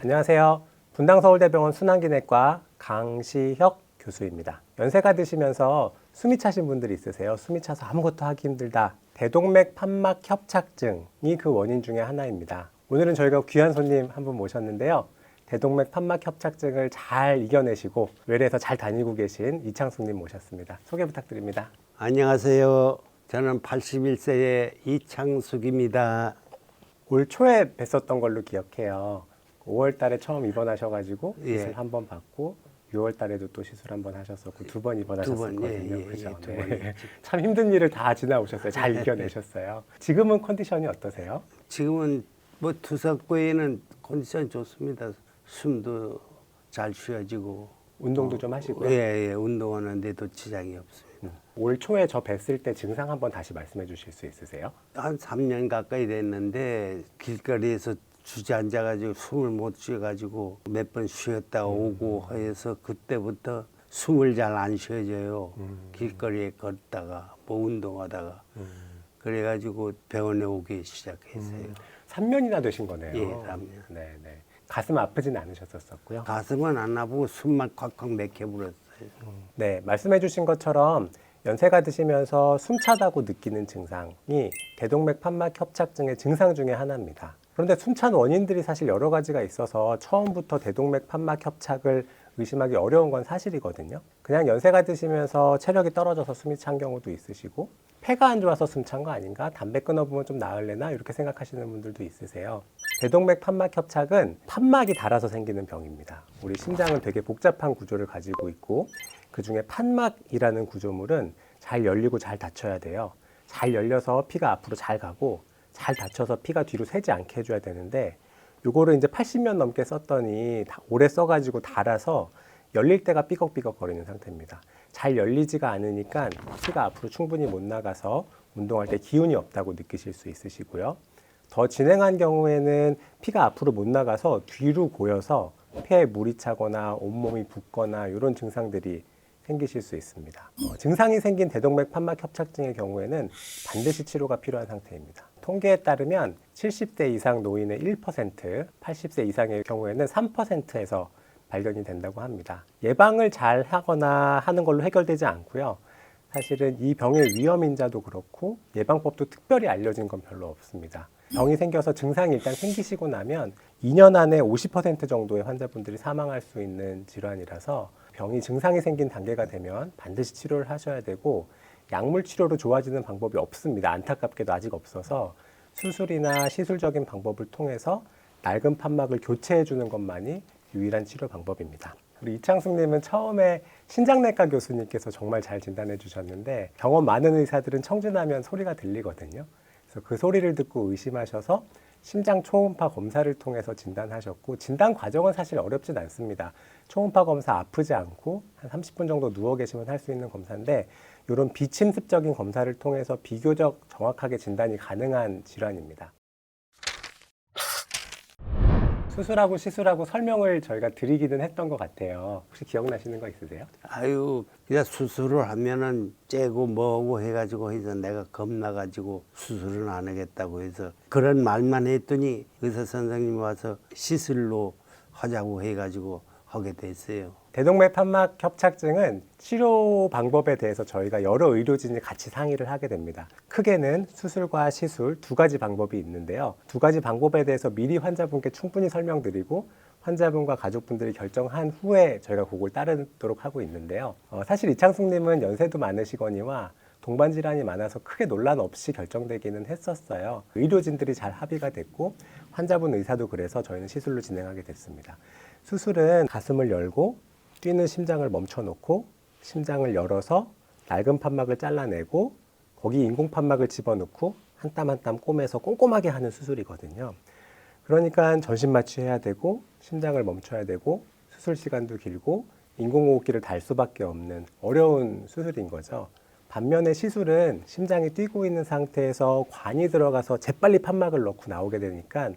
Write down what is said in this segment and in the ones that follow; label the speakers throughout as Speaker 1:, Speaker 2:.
Speaker 1: 안녕하세요. 분당서울대병원 순환기내과 강시혁 교수입니다. 연세가 드시면서 숨이 차신 분들이 있으세요. 숨이 차서 아무것도 하기 힘들다. 대동맥 판막 협착증이 그 원인 중에 하나입니다. 오늘은 저희가 귀한 손님 한 분 모셨는데요. 대동맥 판막 협착증을 잘 이겨내시고 외래에서 잘 다니고 계신 이창숙님 모셨습니다. 소개 부탁드립니다.
Speaker 2: 안녕하세요. 저는 81세의 이창숙입니다.
Speaker 1: 올 초에 뵀었던 걸로 기억해요. 5월 달에 처음 입원하셔가지고
Speaker 2: 예.
Speaker 1: 시술 한 번 받고 6월 달에도 또 시술 한 번 하셨었고 두 번 입원하셨었거든요.
Speaker 2: 예,
Speaker 1: 그죠?
Speaker 2: 두
Speaker 1: 네.
Speaker 2: 번.
Speaker 1: 참 힘든 일을 다 지나오셨어요. 잘 이겨내셨어요. 지금은 컨디션이 어떠세요?
Speaker 2: 지금은 뭐 투석부에는 컨디션 좋습니다. 숨도 잘 쉬어지고
Speaker 1: 운동도 좀 하시고요.
Speaker 2: 예, 운동하는데도 지장이 없습니다.
Speaker 1: 올 초에 저 뵀을 때 증상 한번 다시 말씀해 주실 수 있으세요?
Speaker 2: 한 3년 가까이 됐는데 길거리에서 주저앉아가지고 숨을 못 쉬어가지고 몇 번 쉬었다 오고 해서 그때부터 숨을 잘 안 쉬어져요. 길거리에 걷다가 뭐 운동하다가 그래가지고 병원에 오기 시작했어요.
Speaker 1: 3년이나 되신 거네요.
Speaker 2: 예, 3년.
Speaker 1: 네네. 가슴 아프진 않으셨었고요.
Speaker 2: 가슴은 안 아프고 숨만 콱콱 막혀버렸어요.
Speaker 1: 네, 말씀해 주신 것처럼 연세가 드시면서 숨차다고 느끼는 증상이 대동맥 판막 협착증의 증상 중에 하나입니다. 그런데 숨찬 원인들이 사실 여러 가지가 있어서 처음부터 대동맥 판막 협착을 의심하기 어려운 건 사실이거든요. 그냥 연세가 드시면서 체력이 떨어져서 숨이 찬 경우도 있으시고 폐가 안 좋아서 숨 찬 거 아닌가? 담배 끊어보면 좀 나을래나? 이렇게 생각하시는 분들도 있으세요. 대동맥 판막 협착은 판막이 닳아서 생기는 병입니다. 우리 심장은 되게 복잡한 구조를 가지고 있고 그중에 판막이라는 구조물은 잘 열리고 잘 닫혀야 돼요. 잘 열려서 피가 앞으로 잘 가고 잘 닫혀서 피가 뒤로 새지 않게 해줘야 되는데 요거를 이제 80년 넘게 썼더니 오래 써가지고 닳아서 열릴 때가 삐걱삐걱 거리는 상태입니다. 잘 열리지가 않으니까 피가 앞으로 충분히 못 나가서 운동할 때 기운이 없다고 느끼실 수 있으시고요. 더 진행한 경우에는 피가 앞으로 못 나가서 뒤로 고여서 폐에 물이 차거나 온몸이 붓거나 이런 증상들이 생기실 수 있습니다. 증상이 생긴 대동맥 판막 협착증의 경우에는 반드시 치료가 필요한 상태입니다. 통계에 따르면 70대 이상 노인의 1%, 80세 이상의 경우에는 3%에서 발견이 된다고 합니다. 예방을 잘 하거나 하는 걸로 해결되지 않고요. 사실은 이 병의 위험인자도 그렇고 예방법도 특별히 알려진 건 별로 없습니다. 병이 생겨서 증상이 일단 생기시고 나면 2년 안에 50% 정도의 환자분들이 사망할 수 있는 질환이라서 병이 증상이 생긴 단계가 되면 반드시 치료를 하셔야 되고 약물 치료로 좋아지는 방법이 없습니다. 안타깝게도 아직 없어서 수술이나 시술적인 방법을 통해서 낡은 판막을 교체해 주는 것만이 유일한 치료 방법입니다. 우리 이창숙님은 처음에 신장내과 교수님께서 정말 잘 진단해 주셨는데 경험 많은 의사들은 청진하면 소리가 들리거든요. 그래서 그 소리를 듣고 의심하셔서 심장 초음파 검사를 통해서 진단하셨고 진단 과정은 사실 어렵진 않습니다. 초음파 검사 아프지 않고 한 30분 정도 누워 계시면 할 수 있는 검사인데 이런 비침습적인 검사를 통해서 비교적 정확하게 진단이 가능한 질환입니다. 수술하고 시술하고 설명을 저희가 드리기는 했던 것 같아요. 혹시 기억나시는 거 있으세요?
Speaker 2: 아유, 그냥 수술을 하면은 째고 뭐고 해가지고 해서 내가 겁나가지고 수술은 안 하겠다고 해서 그런 말만 했더니 의사 선생님이 와서 시술로 하자고 해가지고 하게 됐어요.
Speaker 1: 대동맥 판막 협착증은 치료 방법에 대해서 저희가 여러 의료진이 같이 상의를 하게 됩니다. 크게는 수술과 시술 두 가지 방법이 있는데요. 두 가지 방법에 대해서 미리 환자분께 충분히 설명드리고 환자분과 가족분들이 결정한 후에 저희가 그걸 따르도록 하고 있는데요. 사실 이창숙님은 연세도 많으시거니와 동반 질환이 많아서 크게 논란 없이 결정되기는 했었어요. 의료진들이 잘 합의가 됐고 환자분 의사도 그래서 저희는 시술로 진행하게 됐습니다. 수술은 가슴을 열고 뛰는 심장을 멈춰놓고 심장을 열어서 낡은 판막을 잘라내고 거기 인공 판막을 집어넣고 한 땀 한 땀 꼬매서 꼼꼼하게 하는 수술이거든요. 그러니까 전신 마취해야 되고 심장을 멈춰야 되고 수술 시간도 길고 인공호흡기를 달 수밖에 없는 어려운 수술인 거죠. 반면에 시술은 심장이 뛰고 있는 상태에서 관이 들어가서 재빨리 판막을 넣고 나오게 되니까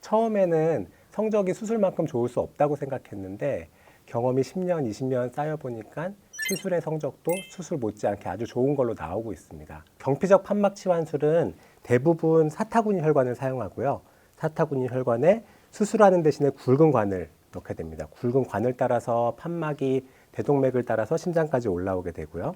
Speaker 1: 처음에는 성적이 수술만큼 좋을 수 없다고 생각했는데 경험이 10년, 20년 쌓여보니까 시술의 성적도 수술 못지않게 아주 좋은 걸로 나오고 있습니다. 경피적 판막 치환술은 대부분 사타구니 혈관을 사용하고요. 사타구니 혈관에 수술하는 대신에 굵은 관을 넣게 됩니다. 굵은 관을 따라서 판막이 대동맥을 따라서 심장까지 올라오게 되고요.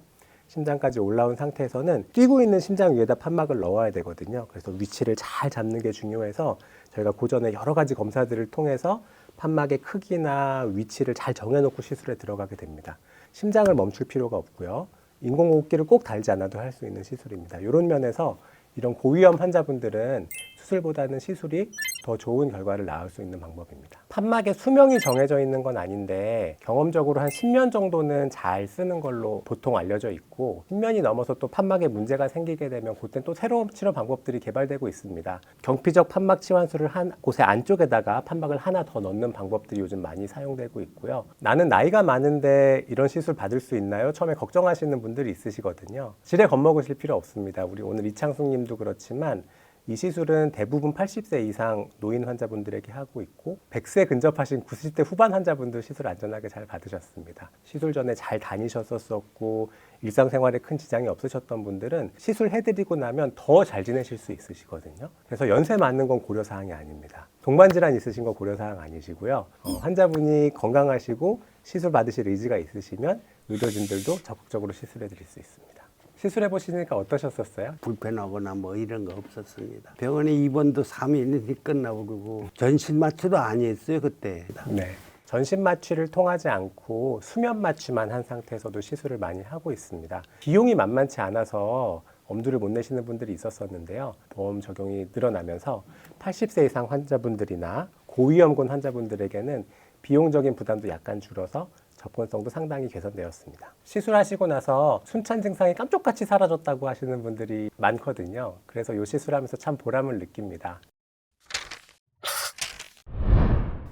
Speaker 1: 심장까지 올라온 상태에서는 뛰고 있는 심장 위에다 판막을 넣어야 되거든요. 그래서 위치를 잘 잡는 게 중요해서 저희가 고전에 여러 가지 검사들을 통해서 판막의 크기나 위치를 잘 정해놓고 시술에 들어가게 됩니다. 심장을 멈출 필요가 없고요. 인공호흡기를 꼭 달지 않아도 할 수 있는 시술입니다. 이런 면에서 이런 고위험 환자분들은 수술보다는 시술이 더 좋은 결과를 낳을 수 있는 방법입니다. 판막의 수명이 정해져 있는 건 아닌데 경험적으로 한 10년 정도는 잘 쓰는 걸로 보통 알려져 있고 10년이 넘어서 또 판막에 문제가 생기게 되면 그때는 또 새로운 치료 방법들이 개발되고 있습니다. 경피적 판막 치환술을 한 곳의 안쪽에다가 판막을 하나 더 넣는 방법들이 요즘 많이 사용되고 있고요. 나는 나이가 많은데 이런 시술 받을 수 있나요? 처음에 걱정하시는 분들이 있으시거든요. 지레 겁먹으실 필요 없습니다. 우리 오늘 이창숙 님도 그렇지만 이 시술은 대부분 80세 이상 노인 환자분들에게 하고 있고 100세 근접하신 90대 후반 환자분들 시술 안전하게 잘 받으셨습니다. 시술 전에 잘 다니셨었고 일상생활에 큰 지장이 없으셨던 분들은 시술해드리고 나면 더 잘 지내실 수 있으시거든요. 그래서 연세 많는 건 고려사항이 아닙니다. 동반질환 있으신 건 고려사항 아니시고요. 환자분이 건강하시고 시술 받으실 의지가 있으시면 의료진들도 적극적으로 시술해드릴 수 있습니다. 시술해 보시니까 어떠셨었어요?
Speaker 2: 불편하거나 뭐 이런 거 없었습니다. 병원에 입원도 3일이 끝나고 전신 마취도 아니었어요 그때.
Speaker 1: 네. 전신 마취를 통하지 않고 수면 마취만 한 상태에서도 시술을 많이 하고 있습니다. 비용이 만만치 않아서 엄두를 못 내시는 분들이 있었었는데요. 보험 적용이 늘어나면서 80세 이상 환자분들이나 고위험군 환자분들에게는 비용적인 부담도 약간 줄어서 접근성도 상당히 개선되었습니다. 시술하시고 나서 순찬 증상이 깜짝같이 사라졌다고 하시는 분들이 많거든요. 그래서 이 시술하면서 참 보람을 느낍니다.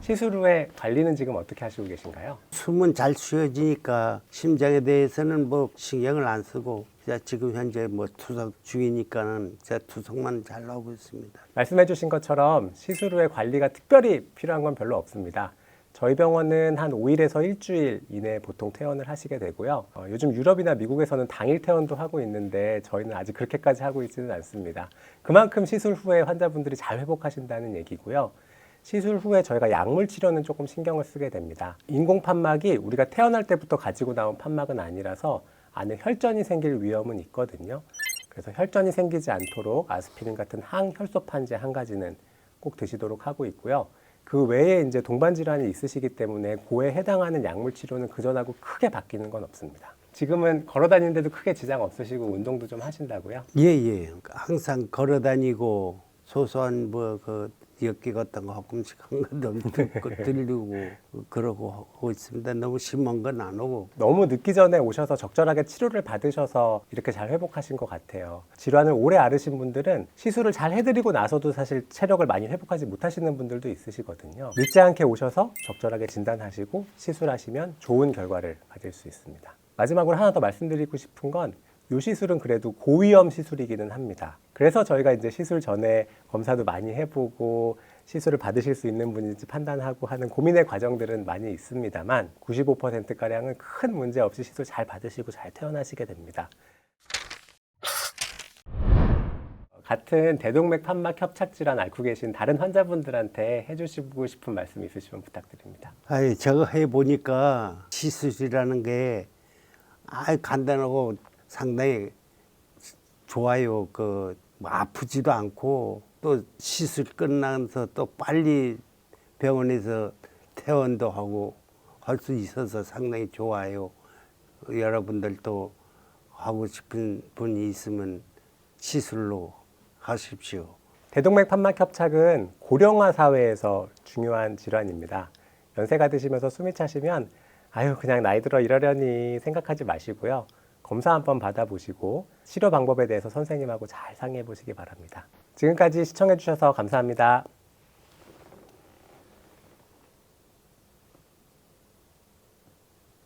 Speaker 1: 시술 후에 관리는 지금 어떻게 하시고 계신가요?
Speaker 2: 숨은 잘 쉬어지니까 심장에 대해서는 뭐 신경을 안 쓰고 지금 현재 뭐 투석 중이니까는 제 투석만 잘 나오고 있습니다.
Speaker 1: 말씀해 주신 것처럼 시술 후에 관리가 특별히 필요한 건 별로 없습니다. 저희 병원은 한 5일에서 일주일 이내에 보통 퇴원을 하시게 되고요. 요즘 유럽이나 미국에서는 당일 퇴원도 하고 있는데 저희는 아직 그렇게까지 하고 있지는 않습니다. 그만큼 시술 후에 환자분들이 잘 회복하신다는 얘기고요. 시술 후에 저희가 약물 치료는 조금 신경을 쓰게 됩니다. 인공 판막이 우리가 태어날 때부터 가지고 나온 판막은 아니라서 안에 혈전이 생길 위험은 있거든요. 그래서 혈전이 생기지 않도록 아스피린 같은 항혈소판제 한 가지는 꼭 드시도록 하고 있고요. 그 외에 이제 동반 질환이 있으시기 때문에 그에 해당하는 약물 치료는 그전하고 크게 바뀌는 건 없습니다. 지금은 걸어 다니는데도 크게 지장 없으시고 운동도 좀 하신다고요?
Speaker 2: 예. 항상 걸어 다니고 소소한 뭐 그 엮기 같은 거 가끔씩 한 것도 들리고 그러고 하고 있습니다. 너무 심한 건 안 오고.
Speaker 1: 너무 늦기 전에 오셔서 적절하게 치료를 받으셔서 이렇게 잘 회복하신 것 같아요. 질환을 오래 앓으신 분들은 시술을 잘 해드리고 나서도 사실 체력을 많이 회복하지 못하시는 분들도 있으시거든요. 늦지 않게 오셔서 적절하게 진단하시고 시술하시면 좋은 결과를 받을 수 있습니다. 마지막으로 하나 더 말씀드리고 싶은 건 이 시술은 그래도 고위험 시술이기는 합니다. 그래서 저희가 이제 시술 전에 검사도 많이 해보고 시술을 받으실 수 있는 분인지 판단하고 하는 고민의 과정들은 많이 있습니다만 95%가량은 큰 문제 없이 시술 잘 받으시고 잘 퇴원하시게 됩니다. 같은 대동맥 판막 협착 질환 앓고 계신 다른 환자분들한테 해주시고 싶은 말씀 있으시면 부탁드립니다.
Speaker 2: 저거 해보니까 시술이라는 게 간단하고 상당히 좋아요. 뭐 아프지도 않고 또 시술 끝나서 또 빨리 병원에서 퇴원도 하고 할 수 있어서 상당히 좋아요. 여러분들도 하고 싶은 분이 있으면 시술로 하십시오.
Speaker 1: 대동맥 판막 협착은 고령화 사회에서 중요한 질환입니다. 연세가 드시면서 숨이 차시면 아유 그냥 나이 들어 이러려니 생각하지 마시고요. 검사 한번 받아보시고 치료 방법에 대해서 선생님하고 잘 상의해 보시기 바랍니다. 지금까지 시청해 주셔서 감사합니다.